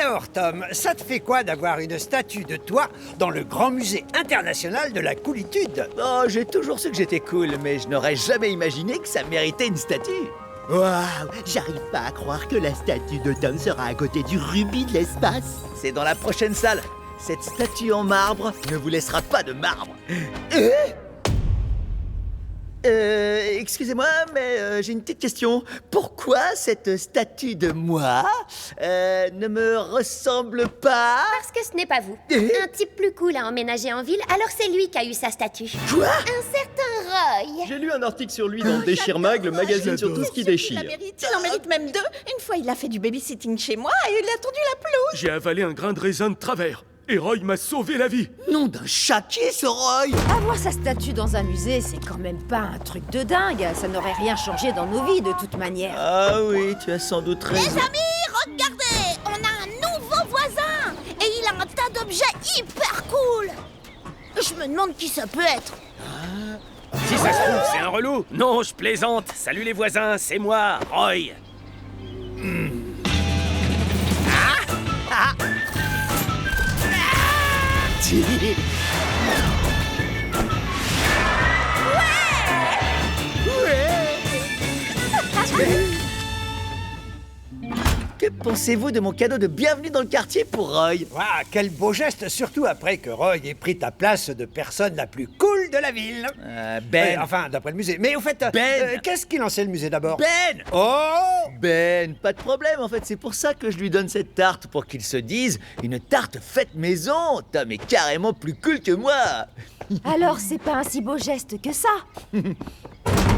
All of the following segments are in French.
Alors, Tom, ça te fait quoi d'avoir une statue de toi dans le Grand Musée International de la Coolitude? Oh, j'ai toujours su que j'étais cool, mais je n'aurais jamais imaginé que ça méritait une statue. Waouh, j'arrive pas à croire que la statue de Tom sera à côté du rubis de l'espace. C'est dans la prochaine salle. Cette statue en marbre ne vous laissera pas de marbre. Excusez-moi, mais j'ai une petite question. Pourquoi cette statue de moi ne me ressemble pas? Parce que ce n'est pas vous. Un type plus cool a emménagé en ville, alors c'est lui qui a eu sa statue. Quoi? Un certain Roy. J'ai lu un article sur lui dans Déchire Mag, le magazine sur tout ce qui déchire. Il en mérite même deux. Une fois, il a fait du babysitting chez moi et il a tendu la pelouse. J'ai avalé un grain de raisin de travers. Et Roy m'a sauvé la vie. Nom d'un chat, qui est ce Roy? Avoir sa statue dans un musée, c'est quand même pas un truc de dingue. Ça n'aurait rien changé dans nos vies de toute manière. Ah oui, tu as sans doute raison. Les amis, regardez, on a un nouveau voisin et il a un tas d'objets hyper cool. Je me demande qui ça peut être. Si ça se trouve, c'est un relou. Non, je plaisante. Salut les voisins, c'est moi, Roy. Que pensez-vous de mon cadeau de bienvenue dans le quartier pour Roy? Waouh, quel beau geste, surtout après que Roy ait pris ta place de personne la plus cool de la ville. Ben. Enfin, d'après le musée. Mais au fait, Ben. qu'est-ce qui lançait le musée d'abord? Ben! Oh! Ben, pas de problème, en fait, c'est pour ça que je lui donne cette tarte, pour qu'il se dise une tarte faite maison. Tom est carrément plus cool que moi. Alors, c'est pas un si beau geste que ça.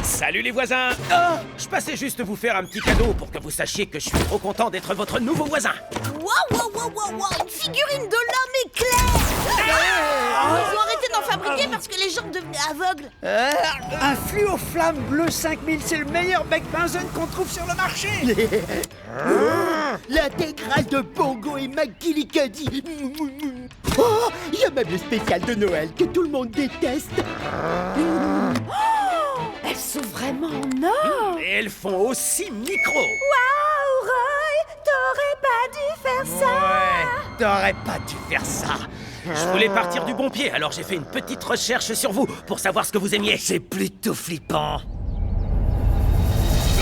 Salut les voisins. Oh, je passais juste vous faire un petit cadeau pour que vous sachiez que je suis trop content d'être votre nouveau voisin. Waouh, une figurine de l'homme éclair. Ils ont arrêté d'en fabriquer parce que les gens devenaient aveugles. Un fluo flamme bleu 5000, c'est le meilleur bec benzène qu'on trouve sur le marché. L'intégrale de Bongo et McGillicuddy. Oh, il y a même le spécial de Noël que tout le monde déteste. Elles sont vraiment en or. Et elles font aussi micro. Waouh, Roy, t'aurais pas dû faire ça. Ouais, t'aurais pas dû faire ça. Je voulais partir du bon pied, alors j'ai fait une petite recherche sur vous pour savoir ce que vous aimiez. C'est plutôt flippant.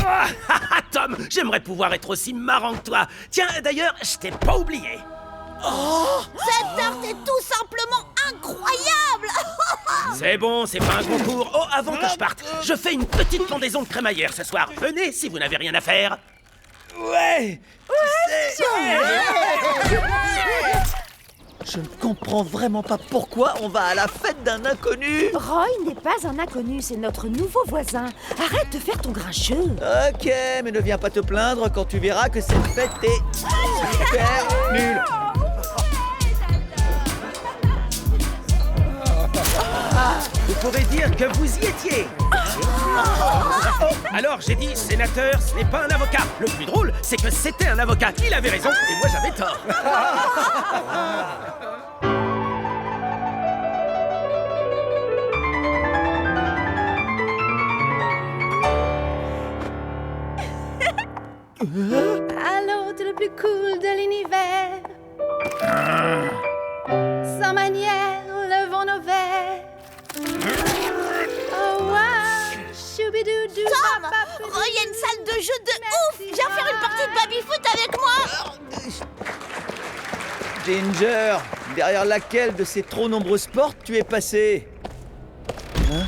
Ah, Tom, j'aimerais pouvoir être aussi marrant que toi. Tiens, d'ailleurs, je t'ai pas oublié. Cette tarte est tout simplement incroyable. C'est bon, c'est pas un concours. Oh, avant que je parte, je fais une petite pendaison de crémaillère ce soir. Venez si vous n'avez rien à faire. Ouais. Je ne comprends vraiment pas pourquoi on va à la fête d'un inconnu. Roy n'est pas un inconnu, c'est notre nouveau voisin. Arrête de faire ton grincheux. Ok, mais ne viens pas te plaindre quand tu verras que cette fête est super nulle. Vous pourrez dire que vous y étiez. Alors j'ai dit sénateur, ce n'est pas un avocat. Le plus drôle, c'est que c'était un avocat. Il avait raison et moi j'avais tort. Allô, t'es le plus cool de l'univers. Sans manière, levons nos verres. Oh wow, choubidoudou. Tom, Roy a une salle de jeu de ouf. Viens faire une partie de baby-foot avec moi. Ginger, derrière laquelle de ces trop nombreux sports tu es passé? Hein?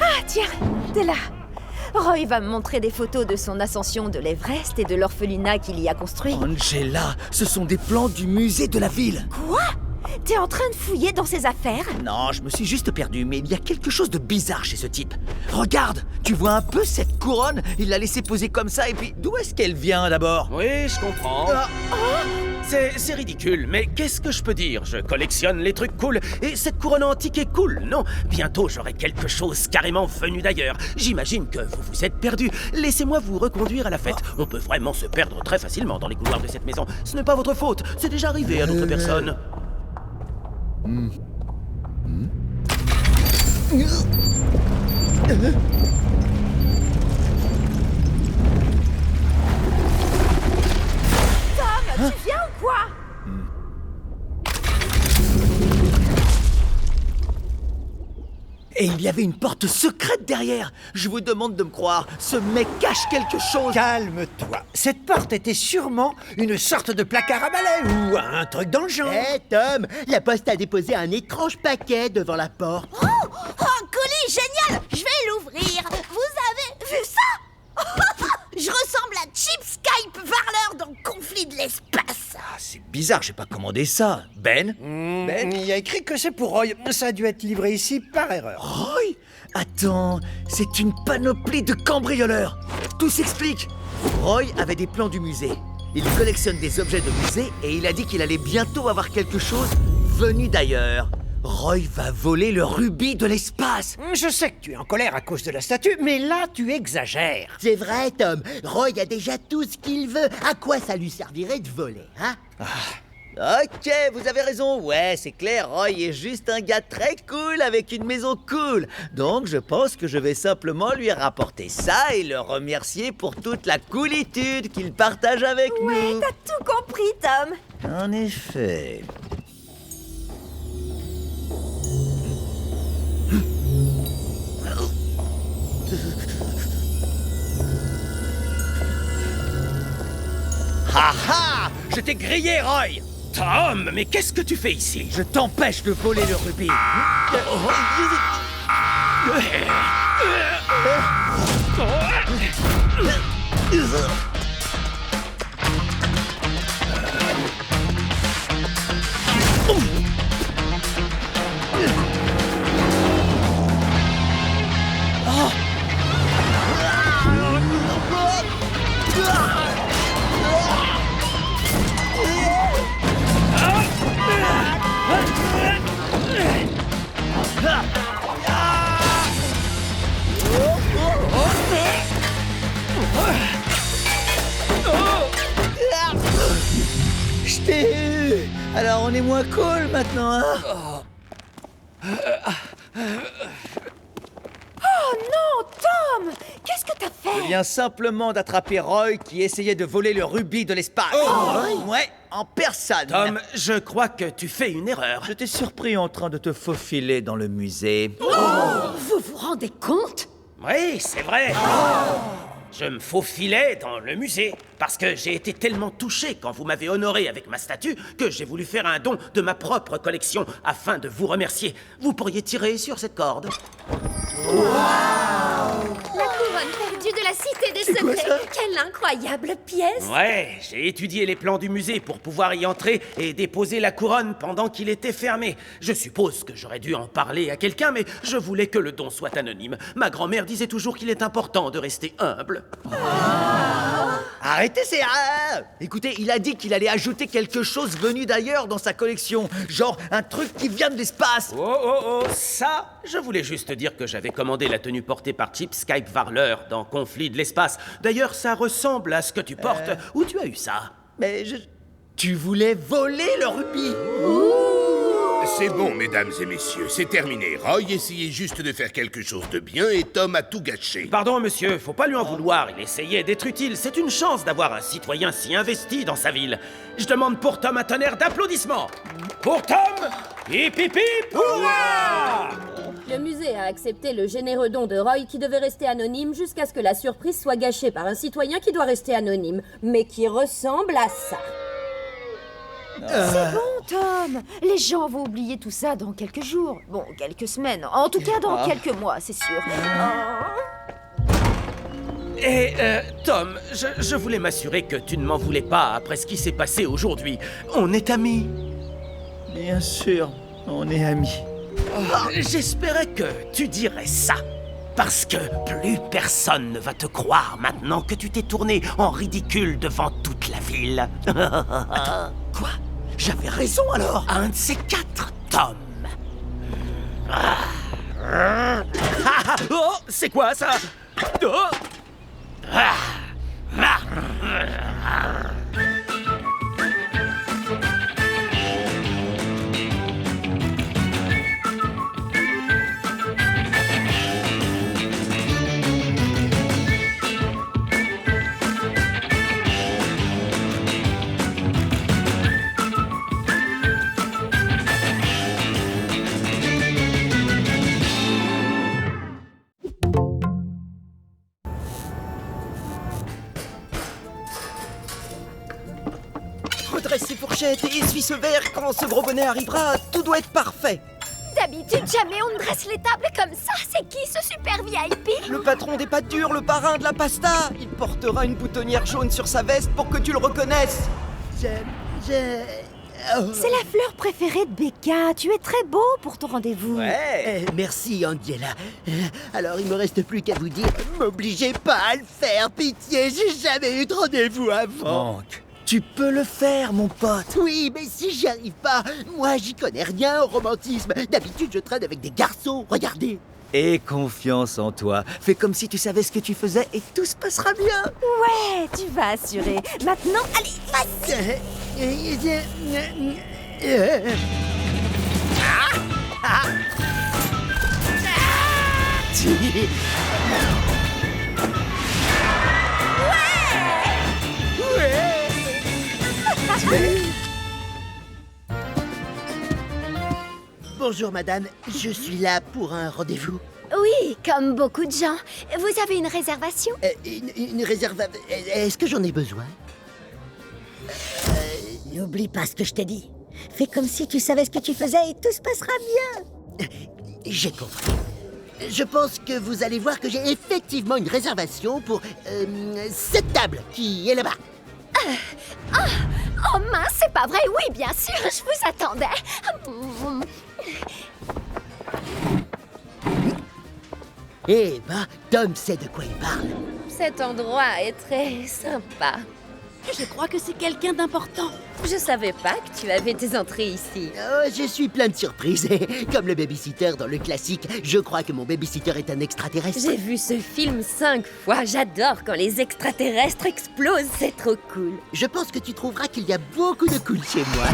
Ah, tiens, t'es là. Roy va me montrer des photos de son ascension de l'Everest et de l'orphelinat qu'il y a construit. Angela, ce sont des plans du musée de la ville. Quoi? T'es en train de fouiller dans ses affaires? Non, je me suis juste perdu, mais il y a quelque chose de bizarre chez ce type. Regarde, tu vois un peu cette couronne? Il l'a laissée poser comme ça, et puis d'où est-ce qu'elle vient d'abord? Oui, je comprends. Ah, C'est ridicule, mais qu'est-ce que je peux dire? Je collectionne les trucs cool, et cette couronne antique est cool, non? Bientôt, j'aurai quelque chose carrément venu d'ailleurs. J'imagine que vous vous êtes perdu. Laissez-moi vous reconduire à la fête. On peut vraiment se perdre très facilement dans les couloirs de cette maison. Ce n'est pas votre faute, c'est déjà arrivé à d'autres personnes. Tu viens ou quoi? Et il y avait une porte secrète derrière. Je vous demande de me croire, ce mec cache quelque chose. Calme-toi. Cette porte était sûrement une sorte de placard à balai ou un truc dans le genre. Hé, Tom, la poste a déposé un étrange paquet devant la porte. Oh, un colis génial! Je vais l'ouvrir. Vous avez vu ça? Je ressemble à Chip Skype Varleur dans Conflit de l'espace. Ah, c'est bizarre, j'ai pas commandé ça. Ben? Ben? Il y a écrit que c'est pour Roy. Ça a dû être livré ici par erreur. Roy? Attends, c'est une panoplie de cambrioleurs. Tout s'explique. Roy avait des plans du musée. Il collectionne des objets de musée et il a dit qu'il allait bientôt avoir quelque chose venu d'ailleurs. Roy va voler le rubis de l'espace. Je sais que tu es en colère à cause de la statue, mais là, tu exagères. C'est vrai, Tom. Roy a déjà tout ce qu'il veut. À quoi ça lui servirait de voler, hein? Ok, vous avez raison. Ouais, c'est clair, Roy est juste un gars très cool avec une maison cool. Donc, je pense que je vais simplement lui rapporter ça et le remercier pour toute la coolitude qu'il partage avec Ouais, nous. t'as tout compris, Tom. En effet. Ha ha! Je t'ai grillé, Roy! Tom, mais qu'est-ce que tu fais ici? Je t'empêche de voler le rubis. Je t'ai eu. Alors on est moins cool maintenant, hein? Oh non, Tom! Qu'est-ce que t'as fait? Je viens simplement d'attraper Roy qui essayait de voler le rubis de l'espace. Ouais, en personne. Tom, je crois que tu fais une erreur. Je t'ai surpris en train de te faufiler dans le musée. Vous vous rendez compte? Oui, c'est vrai. Je me faufilais dans le musée parce que j'ai été tellement touché quand vous m'avez honoré avec ma statue que j'ai voulu faire un don de ma propre collection afin de vous remercier. Vous pourriez tirer sur cette corde. La couronne perdue de la Cité des Secrets. Quelle incroyable pièce! Ouais, j'ai étudié les plans du musée pour pouvoir y entrer et déposer la couronne pendant qu'il était fermé. Je suppose que j'aurais dû en parler à quelqu'un, mais je voulais que le don soit anonyme. Ma grand-mère disait toujours qu'il est important de rester humble. Arrêtez ces... Ah, écoutez, il a dit qu'il allait ajouter quelque chose venu d'ailleurs dans sa collection. Genre un truc qui vient de l'espace. Oh, ça, je voulais juste dire que j'avais commandé la tenue portée par Chip Skype Varler dans Conflit de l'espace. D'ailleurs, ça ressemble à ce que tu portes. Où tu as eu ça? Mais je... Tu voulais voler le rubis. C'est bon, mesdames et messieurs, c'est terminé. Roy essayait juste de faire quelque chose de bien et Tom a tout gâché. Pardon, monsieur, faut pas lui en vouloir. Il essayait d'être utile. C'est une chance d'avoir un citoyen si investi dans sa ville. Je demande pour Tom un tonnerre d'applaudissements. Pour Tom, hip hip hip, hurrah! Le musée a accepté le généreux don de Roy qui devait rester anonyme jusqu'à ce que la surprise soit gâchée par un citoyen qui doit rester anonyme, mais qui ressemble à ça. C'est bon, Tom. Les gens vont oublier tout ça dans quelques jours. Bon, quelques semaines. En tout cas, dans quelques mois, c'est sûr. Et, Tom, je voulais m'assurer que tu ne m'en voulais pas après ce qui s'est passé aujourd'hui. On est amis. Bien sûr, on est amis. J'espérais que tu dirais ça. Parce que plus personne ne va te croire maintenant que tu t'es tourné en ridicule devant toute la ville. Quoi? J'avais raison alors. Un de ces quatre, Tom. Oh, c'est quoi ça? Oh. Redresse ses fourchettes et essuie ce verre quand ce gros bonnet arrivera. Tout doit être parfait. D'habitude, jamais on ne dresse les tables comme ça. C'est qui ce super VIP? Le patron des pâtes dures, le parrain de la pasta. Il portera une boutonnière jaune sur sa veste pour que tu le reconnaisses. C'est la fleur préférée de Becca. Tu es très beau pour ton rendez-vous. Ouais. Merci, Angela. Alors, il me reste plus qu'à vous dire, m'obligez pas à le faire, pitié, j'ai jamais eu de rendez-vous avant. Franck, tu peux le faire, mon pote. Oui, mais si j'y arrive pas, moi j'y connais rien au romantisme. D'habitude, je traîne avec des garçons, regardez. Aie confiance en toi. Fais comme si tu savais ce que tu faisais et tout se passera bien. Ouais, tu vas assurer. Maintenant, allez, vas-y. Bonjour madame, je suis là pour un rendez-vous. Oui, comme beaucoup de gens. Vous avez une réservation? Une réservation. Est-ce que j'en ai besoin? N'oublie pas ce que je t'ai dit. Fais comme si tu savais ce que tu faisais et tout se passera bien. J'ai compris. Je pense que vous allez voir que j'ai effectivement une réservation pour cette table qui est là-bas. Oh mince, c'est pas vrai. Oui, bien sûr, je vous attendais. Eh ben, Tom sait de quoi il parle. Cet endroit est très sympa. Je crois que c'est quelqu'un d'important. Je savais pas que tu avais tes entrées ici. Oh, je suis plein de surprises. Comme le babysitter dans le classique, je crois que mon babysitter est un extraterrestre. J'ai vu ce film 5 fois. J'adore quand les extraterrestres explosent. C'est trop cool. Je pense que tu trouveras qu'il y a beaucoup de cool chez moi.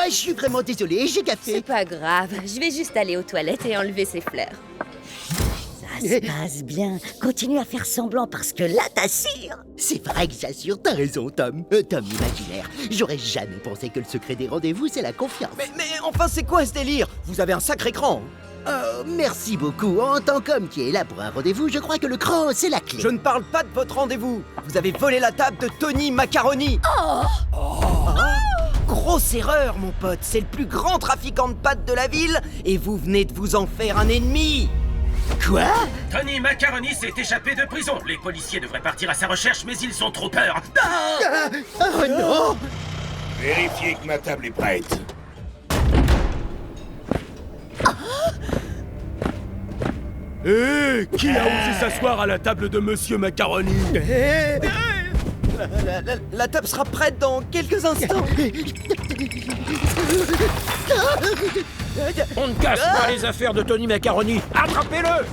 Je suis vraiment désolé, j'ai gaffé. C'est pas grave. Je vais juste aller aux toilettes et enlever ces fleurs. Ça se passe bien. Continue à faire semblant parce que là, t'assures. C'est vrai que j'assure, t'as raison, Tom. Tom imaginaire. J'aurais jamais pensé que le secret des rendez-vous, c'est la confiance. Mais enfin, c'est quoi ce délire? Vous avez un sacré cran. Oh, merci beaucoup. En tant qu'homme qui est là pour un rendez-vous, je crois que le cran, c'est la clé. Je ne parle pas de votre rendez-vous. Vous avez volé la table de Tony Macaroni. Grosse erreur, mon pote. C'est le plus grand trafiquant de pâtes de la ville et vous venez de vous en faire un ennemi. Quoi? Tony Macaroni s'est échappé de prison. Les policiers devraient partir à sa recherche, mais ils ont trop peur. Oh non! Vérifiez que ma table est prête. Hé, qui a osé s'asseoir à la table de Monsieur Macaroni? La table sera prête dans quelques instants. On ne cache pas les affaires de Tony Macaroni. Attrapez-le!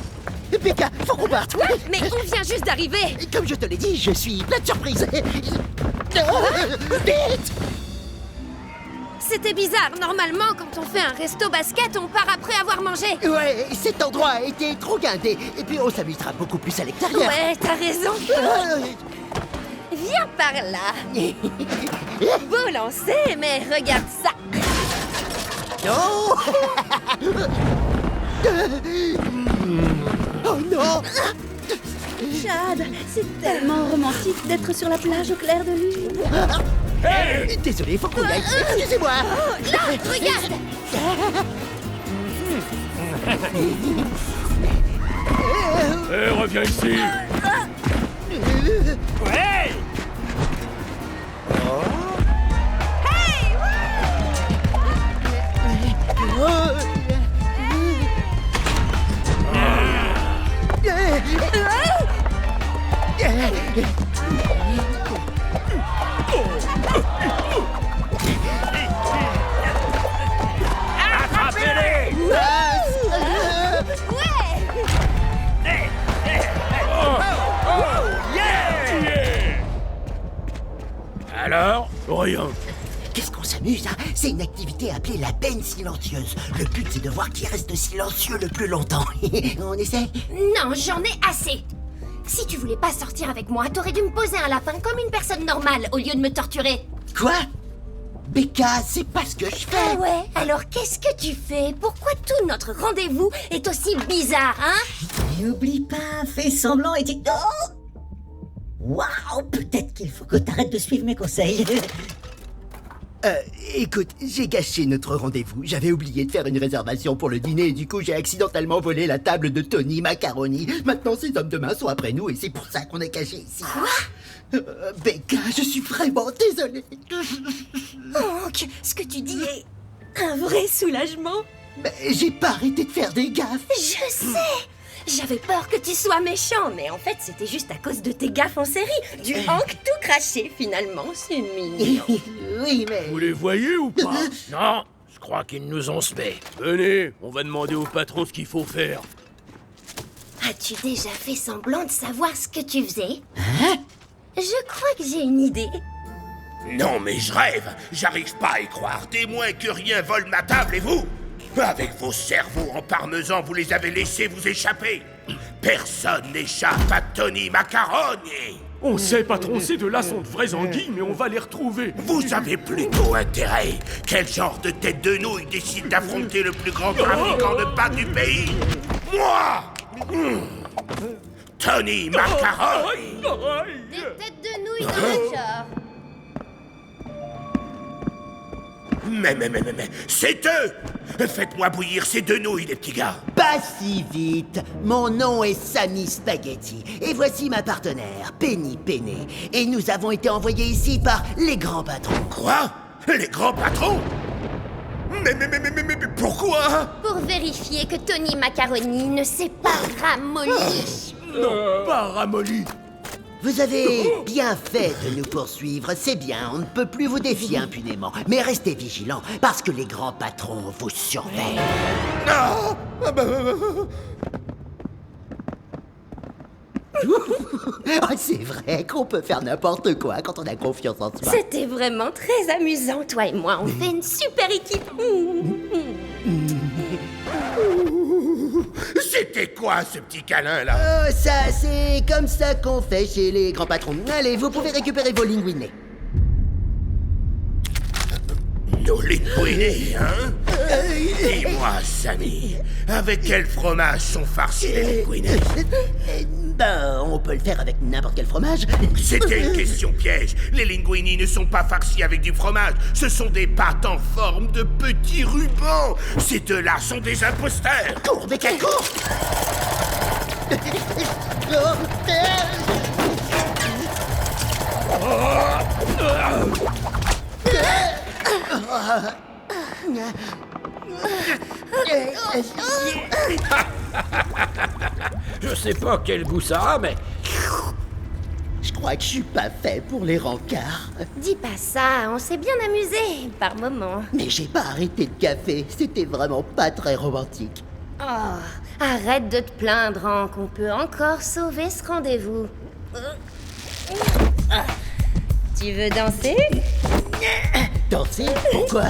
Becca, faut qu'on parte. Mais on vient juste d'arriver. Comme je te l'ai dit, je suis plein de surprises. Vite! C'était bizarre. Normalement, quand on fait un resto basket, on part après avoir mangé. Ouais, cet endroit a été trop guindé. Et puis on s'amusera beaucoup plus à l'extérieur. Ouais, t'as raison. Viens par là. Beau lancer, mais regarde ça. Oh! Oh non! Chad, c'est tellement romantique d'être sur la plage au clair de lune. Désolé, faut qu'on y aille. Excusez-moi. Là, regarde. Hé, reviens ici. Ouais! Alors? Rien. Qu'est-ce qu'on s'amuse, hein? C'est une activité appelée la benne silencieuse. Le but, c'est de voir qui reste silencieux le plus longtemps. On essaie? Non, j'en ai assez. Si tu voulais pas sortir avec moi, t'aurais dû me poser un lapin comme une personne normale au lieu de me torturer. Quoi? Becca, c'est pas ce que je fais. Ah ouais? Alors qu'est-ce que tu fais? Pourquoi tout notre rendez-vous est aussi bizarre, hein? N'oublie pas, fais semblant et dis... Oh! Waouh, peut-être qu'il faut que t'arrêtes de suivre mes conseils. Écoute, j'ai gâché notre rendez-vous. J'avais oublié de faire une réservation pour le dîner et du coup j'ai accidentellement volé la table de Tony Macaroni. Maintenant ces hommes de main sont après nous et c'est pour ça qu'on est caché ici. Quoi? Becca, je suis vraiment désolée. Hank, ce que tu dis est... Un vrai soulagement. Mais j'ai pas arrêté de faire des gaffes. Je sais! J'avais peur que tu sois méchant, mais en fait, c'était juste à cause de tes gaffes en série. Du Hank tout craché, finalement. C'est mignon. Oui, mais... Vous les voyez ou pas? Non, je crois qu'ils nous ont spé. Venez, on va demander au patron ce qu'il faut faire. As-tu déjà fait semblant de savoir ce que tu faisais? Hein? Je crois que j'ai une idée. Non, mais je rêve. J'arrive pas à y croire. Témoin que rien vole ma table et vous? Avec vos cerveaux en parmesan, vous les avez laissés vous échapper. Personne n'échappe à Tony Macaroni. On sait, patron, ces deux-là sont de vraies anguilles, mais on va les retrouver. Vous avez plutôt intérêt. Quel genre de tête de nouille décide d'affronter le plus grand trafiquant de pâtes du pays? Moi! Tony Macaroni. Des têtes de nouilles dans le genre. Mais, c'est eux! Faites-moi bouillir ces deux nouilles, les petits gars! Pas si vite. Mon nom est Sammy Spaghetti. Et voici ma partenaire, Penny Penne. Et nous avons été envoyés ici par les grands patrons. Quoi? Les grands patrons? Mais pourquoi? Pour vérifier que Tony Macaroni ne s'est pas ramolli. Non, pas ramolli. Vous avez bien fait de nous poursuivre, c'est bien, on ne peut plus vous défier impunément. Mais restez vigilants, parce que les grands patrons vous surveillent. Non! C'est vrai qu'on peut faire n'importe quoi quand on a confiance en soi. C'était vraiment très amusant, toi et moi. On fait une super équipe. C'était quoi ce petit câlin-là? Ça, c'est comme ça qu'on fait chez les grands patrons. Allez, vous pouvez récupérer vos linguinés. Nos linguinés, hein? Dis-moi, Sammy, avec quel fromage sont farcis les linguinés? Ben, on peut le faire avec n'importe quel fromage. C'était une question piège. Les linguini ne sont pas farcis avec du fromage. Ce sont des pâtes en forme de petits rubans. Ces deux-là sont des imposteurs. Cours, Becca, cours! Je sais pas quel goût ça a, mais... Je crois que je suis pas fait pour les rencarts. Dis pas ça, on s'est bien amusé par moments. Mais j'ai pas arrêté de café, c'était vraiment pas très romantique. Oh, arrête de te plaindre, Hank, on peut encore sauver ce rendez-vous. Tu veux danser? Danser? Pourquoi?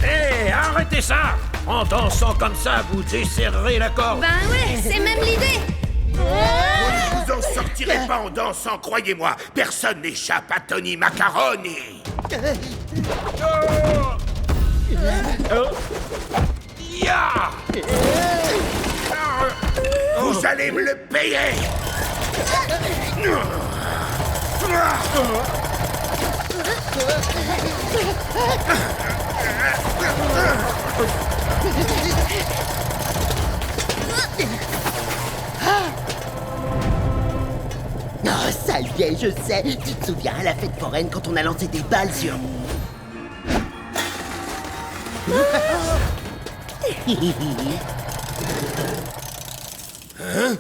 Hé, arrêtez ça! En dansant comme ça, vous desserrerez la corde. Ben ouais, c'est même l'idée. Vous en sortirez pas en dansant, croyez-moi. Personne n'échappe à Tony Macaroni. Ya! Vous allez me le payer. Oh, ça y est, je sais. Tu te souviens à la fête foraine quand on a lancé des balles sur... Hein?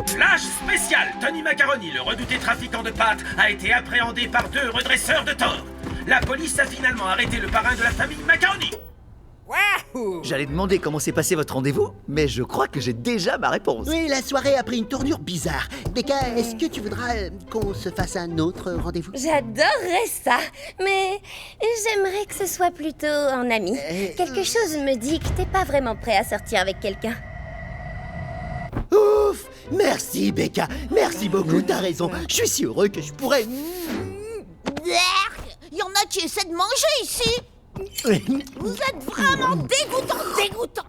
Flash spécial, Tony Macaroni, le redouté trafiquant de pâtes psychopathe a été appréhendé par 2 redresseurs de tort. La police a finalement arrêté le parrain de la famille Macaroni. Wahou! J'allais demander comment s'est passé votre rendez-vous, mais je crois que j'ai déjà ma réponse. Oui, la soirée a pris une tournure bizarre. Becca, est-ce que tu voudras qu'on se fasse un autre rendez-vous? J'adorerais ça, mais j'aimerais que ce soit plutôt en ami. Quelque chose me dit que t'es pas vraiment prêt à sortir avec quelqu'un. Ouf! Merci, Becca. Merci beaucoup, t'as raison. Je suis si heureux que je pourrais... Il y en a qui essaient de manger ici. Vous êtes vraiment dégoûtant.